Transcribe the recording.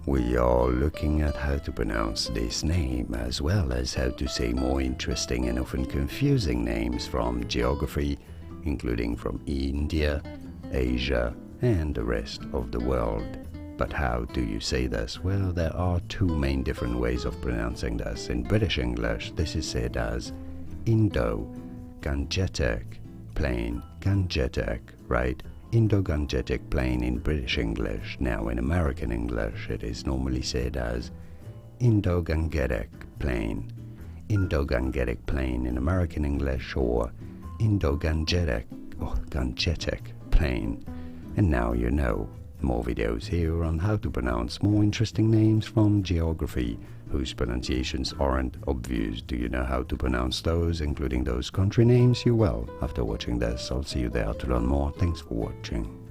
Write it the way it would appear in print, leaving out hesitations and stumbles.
We are looking at how to pronounce this name, as well as how to say more interesting and often confusing names from geography, including from India, Asia, and the rest of the world. But how do you say this? Well, there are two main different ways of pronouncing this. In British English, this is said as Indo-Gangetic Plain, Gangetic, right? Indo-Gangetic Plain in British English. Now in American English it is normally said as Indo-Gangetic Plain. Indo-Gangetic Plain in American English, or Indo-Gangetic or Gangetic Plain. And now you know. More videos here on how to pronounce more interesting names from geography whose pronunciations aren't obvious. Do you know how to pronounce those, including those country names? You will. After watching this, I'll see you there to learn more. Thanks for watching.